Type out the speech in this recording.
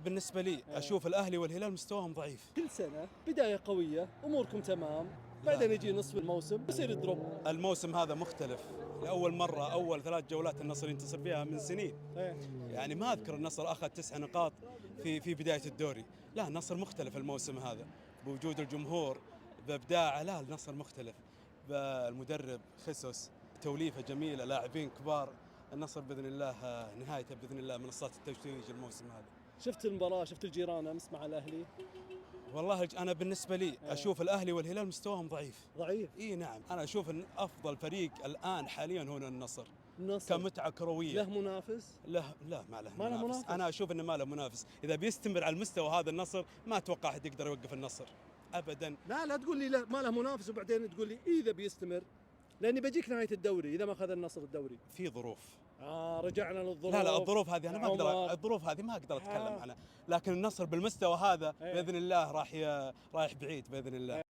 بالنسبة لي أشوف الأهلي والهلال مستواهم ضعيف. كل سنة بداية قوية، أموركم تمام، بعدين يجي نصف الموسم يصير دروب. الموسم هذا مختلف، لأول مرة أول 3 جولات النصر ينتصر فيها من سنين. يعني ما أذكر النصر أخذ 9 نقاط في بداية الدوري. لا، النصر مختلف الموسم هذا بوجود الجمهور بإبداعه. لا، النصر مختلف بالمدرب خيسوس، توليفة جميلة، لاعبين كبار. النصر بإذن الله نهايته بإذن الله منصات التتويج الموسم هذا. شفت المباراة، شفت الجيران أمس مع الأهلي؟ والله أنا بالنسبة لي أشوف الأهلي والهلال مستواهم ضعيف. ضعيف؟ إي نعم، أنا أشوف أن أفضل فريق الآن حاليا هو النصر. النصر كمتعة كروية. له منافس؟ لا، ما له منافس. أنا أشوف أنه ما له منافس. إذا بيستمر على المستوى هذا النصر ما أتوقع أحد يقدر يوقف النصر أبدا. لا تقول لي لا ما له منافس وبعدين تقول لي إذا بيستمر، لأني بجيك نهاية الدوري إذا ما أخذ النصر الدوري. في ظروف. رجعنا للظروف. لا الظروف هذه أنا ما أقدر أتكلم عنها، لكن النصر بالمستوى هذا بإذن الله رايح بعيد بإذن الله.